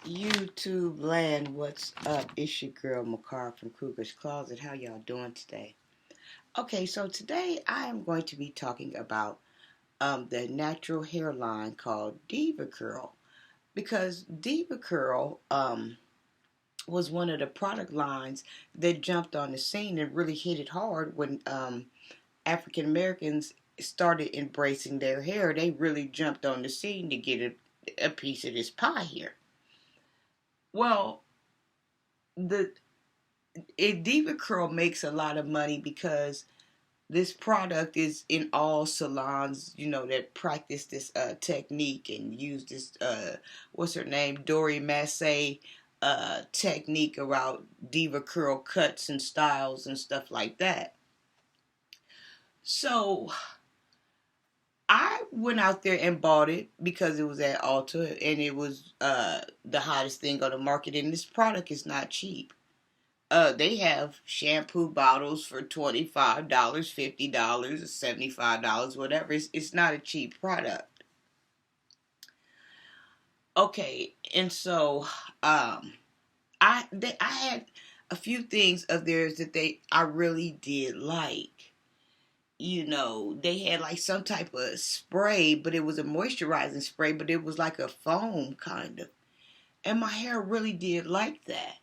YouTube land, what's up? It's your girl McCar from Kruger's Closet. How y'all doing today? Okay, so today I am going to be talking about the natural hairline called Diva Curl, because Diva Curl was one of the product lines that jumped on the scene and really hit it hard when African Americans started embracing their hair. They really jumped on the scene to get a piece of this pie here. Well, the Diva Curl makes a lot of money because this product is in all salons, that practice this technique and use this, what's her name, Dory Massey technique around Diva Curl cuts and styles and stuff like that. So I went out there and bought it because it was at Ulta and it was the hottest thing on the market, and this product is not cheap. They have shampoo bottles for $25, $50, $75, whatever. It's not a cheap product. Okay, and so I had a few things of theirs that I really did like. They had like some type of spray, but it was a moisturizing spray, but it was like a foam kind of. And my hair really did like that.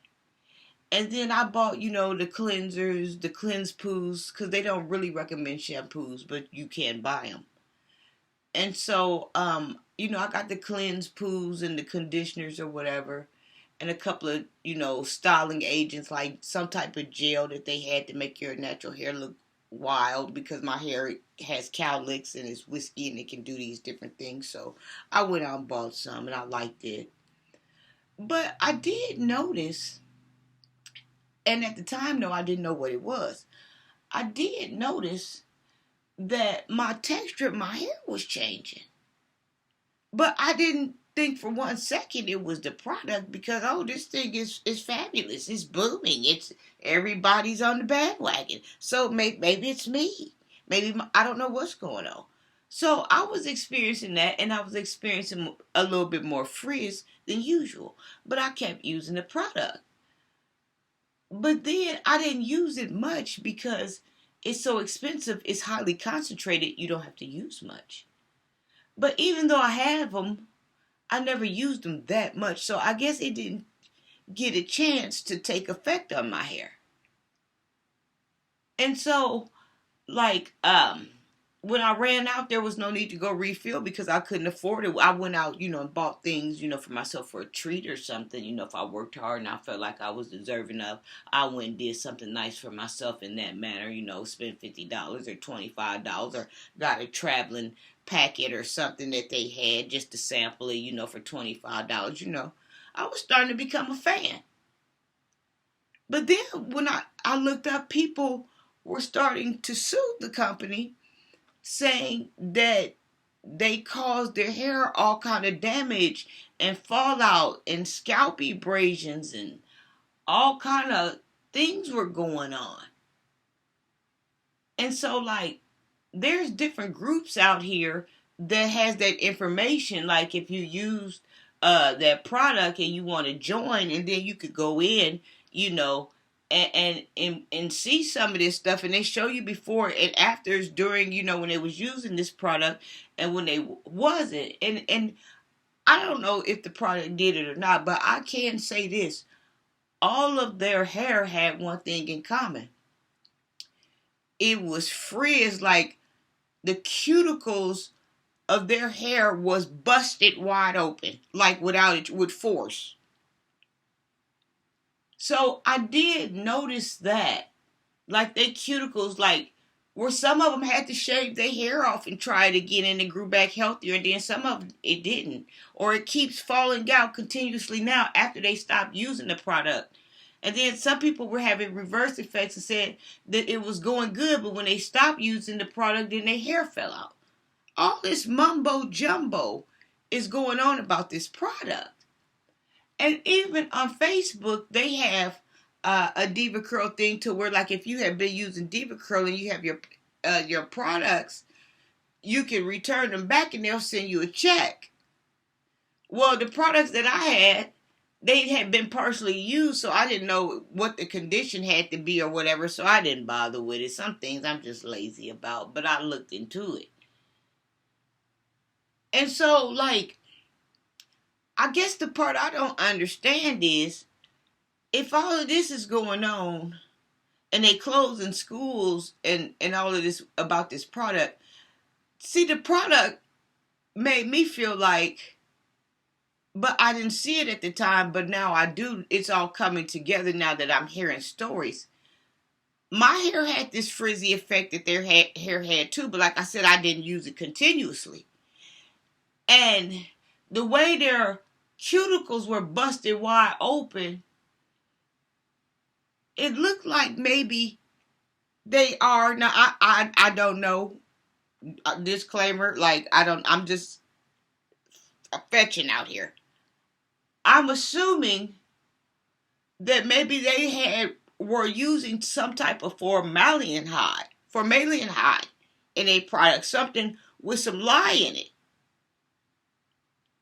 And then I bought, the cleansers, the cleanse poos, because they don't really recommend shampoos, but you can buy them. And so, I got the cleanse poos and the conditioners or whatever, and a couple of, styling agents, like some type of gel that they had to make your natural hair look wild, because my hair has cowlicks and it's whiskey and it can do these different things. So I went out and bought some and I liked it. But I did notice, and at the time, no, I didn't know what it was. I did notice that my texture of my hair was changing. But I didn't think for 1 second it was the product, because, this thing is fabulous. It's booming. Everybody's on the bandwagon. So maybe it's me. I don't know what's going on. So I was experiencing that, and I was experiencing a little bit more frizz than usual. But I kept using the product. But then I didn't use it much because it's so expensive. It's highly concentrated. You don't have to use much. But even though I have them, I never used them that much. So I guess it didn't get a chance to take effect on my hair. And so, like, when I ran out, there was no need to go refill because I couldn't afford it. I went out, and bought things, for myself for a treat or something. If I worked hard and I felt like I was deserving of, I went and did something nice for myself in that manner. Spent $50 or $25 or got a traveling packet or something that they had just to sample it, for $25. I was starting to become a fan. But then when I looked up, people were starting to sue the company, saying that they caused their hair all kind of damage and fallout and scalp abrasions and all kind of things were going on. And so, like, there's different groups out here that has that information. Like, if you use that product and you want to join, and then you could go in, and see some of this stuff, and they show you before and afters during, when they was using this product and when they wasn't. And I don't know if the product did it or not, but I can say this: all of their hair had one thing in common. It was frizz. Like, the cuticles of their hair was busted wide open, like without it, with force. So I did notice that, like, their cuticles, like, where some of them had to shave their hair off and try it again, and it grew back healthier, and then some of them it didn't, or it keeps falling out continuously now after they stopped using the product. And then some people were having reverse effects and said that it was going good, but when they stopped using the product, then their hair fell out. All this mumbo jumbo is going on about this product. And even on Facebook, they have a Diva Curl thing to where, like, if you have been using Diva Curl and you have your products, you can return them back and they'll send you a check. Well, the products that I had, they had been partially used, so I didn't know what the condition had to be or whatever, so I didn't bother with it. Some things I'm just lazy about, but I looked into it. And so, like, I guess the part I don't understand is if all of this is going on and they closing schools and all of this about this product, see, the product made me feel like, but I didn't see it at the time, but now I do. It's all coming together now that I'm hearing stories. My hair had this frizzy effect that their hair had too, but like I said, I didn't use it continuously. And the way their cuticles were busted wide open, it looked like maybe they are. Now, I don't know. Disclaimer, like, I'm just fetching out here. I'm assuming that maybe they were using some type of formaldehyde in a product, something with some lye in it.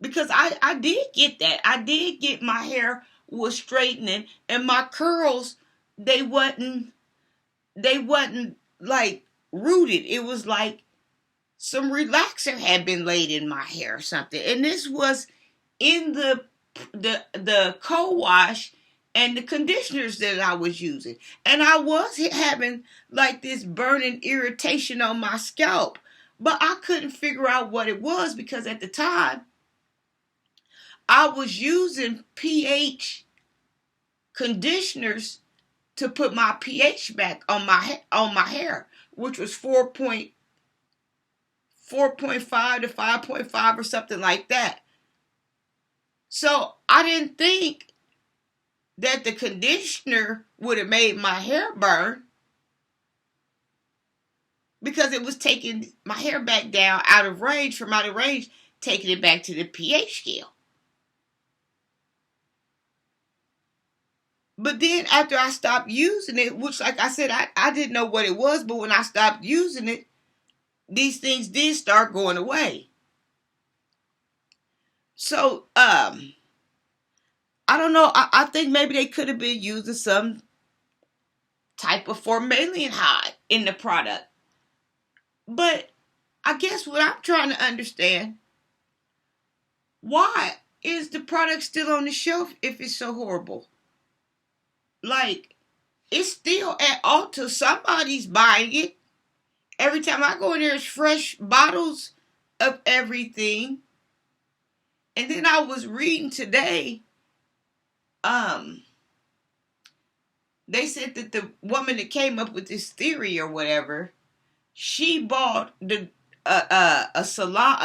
Because I did get that. I did get my hair was straightening and my curls, they wasn't like rooted. It was like some relaxer had been laid in my hair or something. And this was in the co-wash and the conditioners that I was using. And I was having like this burning irritation on my scalp. But I couldn't figure out what it was because at the time I was using pH conditioners to put my pH back on my hair, which was 4.5 to 5.5 or something like that. So I didn't think that the conditioner would have made my hair burn because it was taking my hair back down out of range, taking it back to the pH scale. But then after I stopped using it, which like I said, I didn't know what it was, but when I stopped using it, these things did start going away. So, I don't know. I think maybe they could have been using some type of formaldehyde in the product. But I guess what I'm trying to understand, why is the product still on the shelf if it's so horrible? Like, it's still at Ulta. Somebody's buying it. Every time I go in there, it's fresh bottles of everything. And then I was reading today, they said that the woman that came up with this theory or whatever, she bought a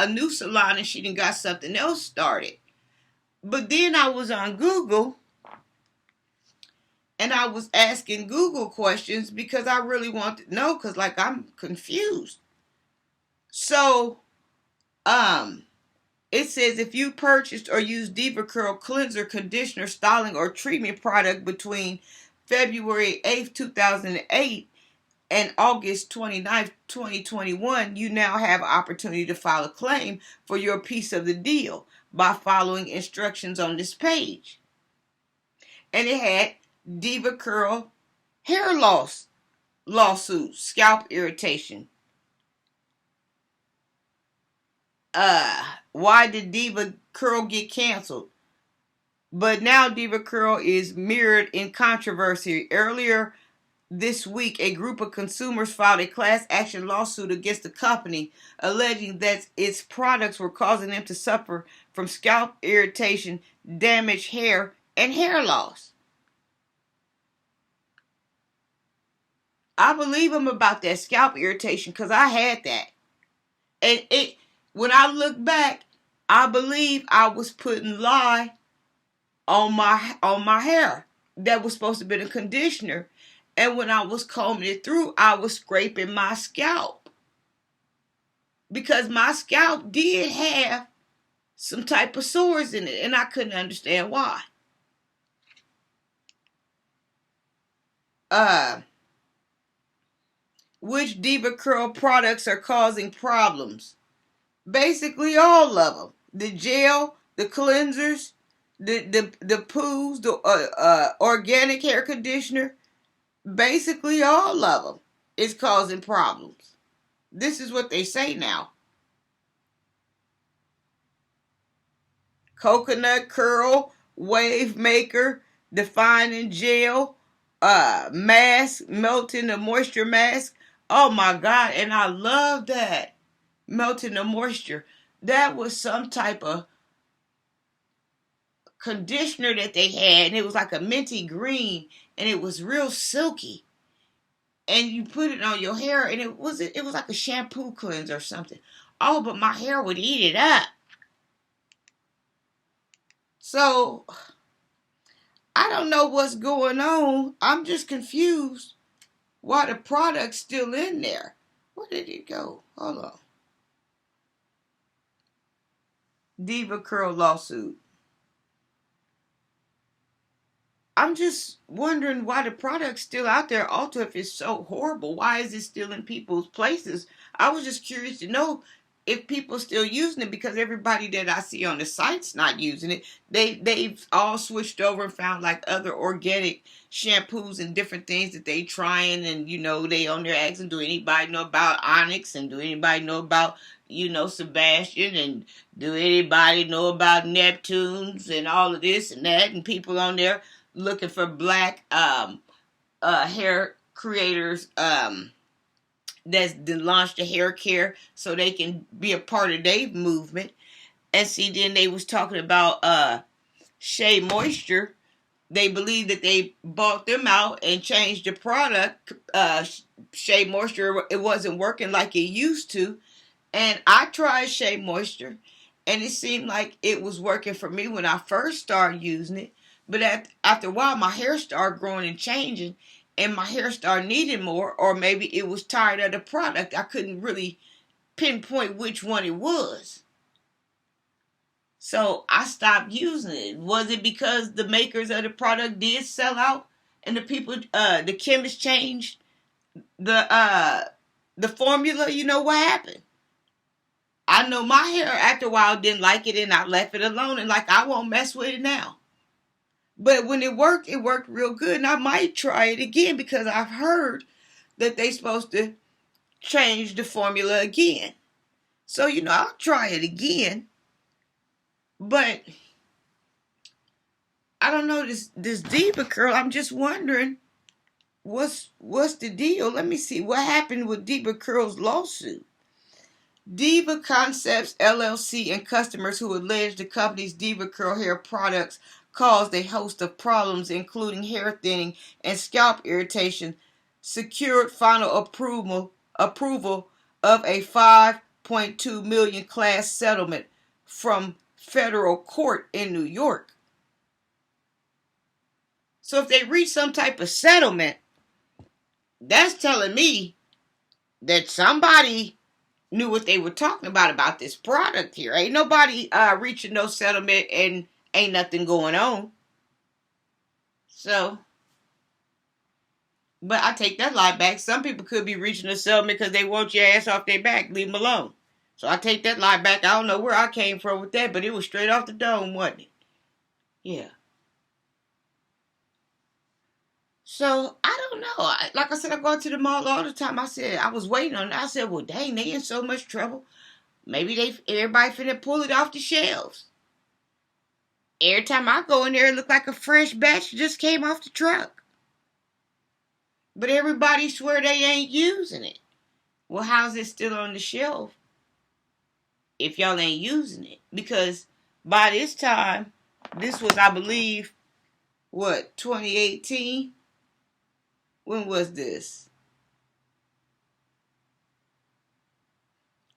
new salon, and she done got something else started. But then I was on Google, and I was asking Google questions because I really wanted to know, because like I'm confused. So, it says if you purchased or used Diva Curl cleanser, conditioner, styling, or treatment product between February 8th, 2008 and August 29th, 2021, you now have an opportunity to file a claim for your piece of the deal by following instructions on this page. And it had Diva Curl hair loss lawsuit, scalp irritation. Why did Diva Curl get canceled? But now Diva Curl is mirrored in controversy. Earlier this week, a group of consumers filed a class action lawsuit against the company, alleging that its products were causing them to suffer from scalp irritation, damaged hair, and hair loss. I believe them about that scalp irritation because I had that. And when I look back, I believe I was putting lye on my hair that was supposed to be a conditioner. And when I was combing it through, I was scraping my scalp. Because my scalp did have some type of sores in it, and I couldn't understand why. Which Diva Curl products are causing problems? Basically all of them. The gel, the cleansers, The poos, the organic hair conditioner, basically all of them is causing problems. This is what they say now. Coconut curl, wave maker, defining gel, mask, melting the moisture mask. Oh my God, and I love that. Melting the moisture. That was some type of conditioner that they had, and it was like a minty green, and it was real silky. And you put it on your hair, and it was like a shampoo cleanser or something. Oh, but my hair would eat it up. So I don't know what's going on. I'm just confused why the product's still in there. Where did it go? Hold on. Diva Curl lawsuit. I'm just wondering why the product's still out there. Also, if it's so horrible, why is it still in people's places? I was just curious to know if people still using it, because everybody that I see on the site's not using it. They've all switched over and found like other organic shampoos and different things that they trying, and they on there asking, do anybody know about Onyx, and do anybody know about Sebastian, and do anybody know about Neptunes and all of this and that, and people on there looking for black hair creators that's launched a hair care so they can be a part of their movement. And see, then they was talking about Shea Moisture. They believe that they bought them out and changed the product. Shea Moisture, it wasn't working like it used to. And I tried Shea Moisture, and it seemed like it was working for me when I first started using it. But after a while, my hair started growing and changing, and my hair started needing more, or maybe it was tired of the product. I couldn't really pinpoint which one it was. So I stopped using it. Was it because the makers of the product did sell out, and the chemists changed the formula? You know what happened? I know my hair after a while didn't like it, and I left it alone, and like I won't mess with it now. But when it worked real good, and I might try it again because I've heard that they're supposed to change the formula again. So I'll try it again. But I don't know this Diva Curl. I'm just wondering what's the deal. Let me see what happened with Diva Curl's lawsuit. Diva Concepts LLC and customers who allege the company's Diva Curl hair products caused a host of problems, including hair thinning and scalp irritation, secured final approval of a $5.2 million class settlement from federal court in New York. So if they reach some type of settlement, that's telling me that somebody knew what they were talking about this product here. Ain't nobody reaching no settlement and ain't nothing going on. So, but I take that lie back. Some people could be reaching a settlement because they want your ass off their back. Leave them alone. So I take that lie back. I don't know where I came from with that, but it was straight off the dome, wasn't it? Yeah. So I don't know. Like I said, I go to the mall all the time. I was waiting on it. I said, well, dang, they in so much trouble. Maybe everybody finna pull it off the shelves. Every time I go in there, it look like a fresh batch just came off the truck. But everybody swear they ain't using it. Well, how's it still on the shelf if y'all ain't using it? Because by this time, this was, I believe, 2018? When was this?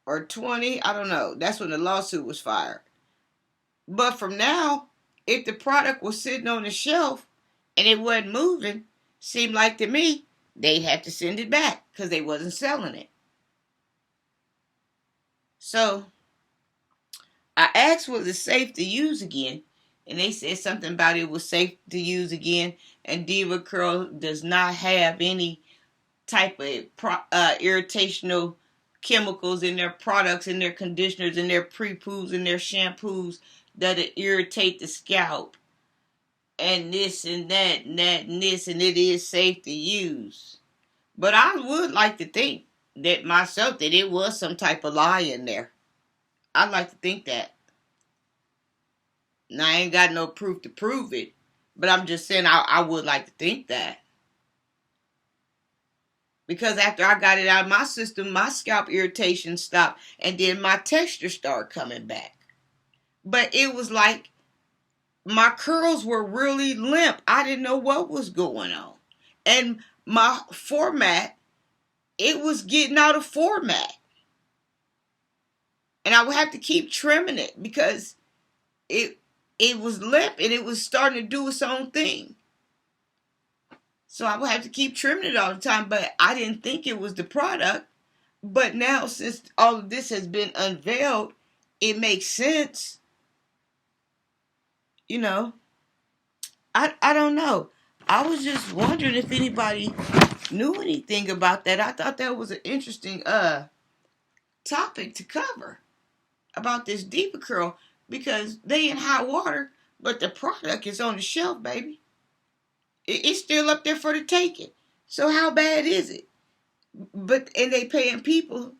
Or 20? I don't know. That's when the lawsuit was filed. But from now, if the product was sitting on the shelf and it wasn't moving, seemed like to me they'd have to send it back because they wasn't selling it. So I asked, was it safe to use again? And they said something about it was safe to use again. And Diva Curl does not have any type of irritational chemicals in their products, in their conditioners, in their pre-poos, in their shampoos that it irritate the scalp and this and that and that and this, and it is safe to use. But I would like to think that myself that it was some type of lie in there. I'd like to think that. Now I ain't got no proof to prove it, but I'm just saying I would like to think that. Because after I got it out of my system, my scalp irritation stopped and then my texture started coming back. But it was like my curls were really limp. I didn't know what was going on. And my format, it was getting out of format. And I would have to keep trimming it because it was limp and it was starting to do its own thing. So I would have to keep trimming it all the time, but I didn't think it was the product. But now, since all of this has been unveiled, it makes sense. You know, I don't know. I was just wondering if anybody knew anything about that. I thought that was an interesting topic to cover about this Diva Curl because they in hot water, but the product is on the shelf, baby. It's still up there for the taking. So how bad is it? But and they paying people,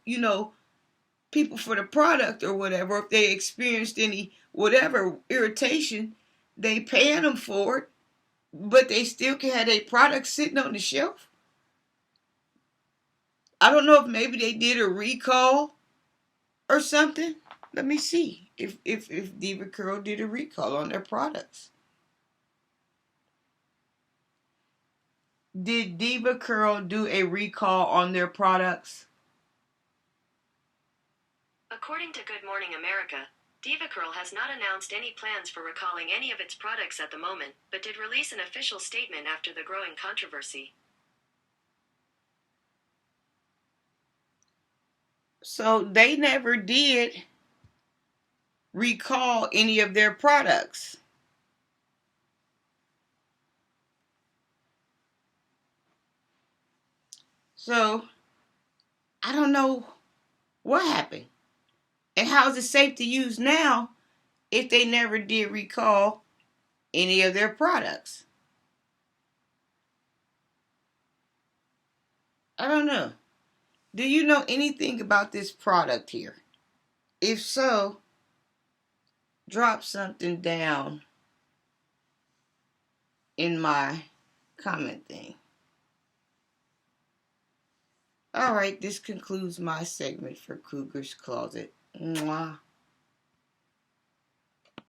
people for the product or whatever. If they experienced any whatever irritation, they paying them for it. But they still can have their product sitting on the shelf. I don't know if maybe they did a recall or something. Let me see if Diva Curl did a recall on their products. Did Diva Curl do a recall on their products? According to Good Morning America, Diva Curl has not announced any plans for recalling any of its products at the moment, but did release an official statement after the growing controversy. So they never did recall any of their products. So I don't know what happened. And how is it safe to use now if they never did recall any of their products? I don't know. Do you know anything about this product here? If so, drop something down in my comment thing. All right, this concludes my segment for Cougar's Closet. Mwah.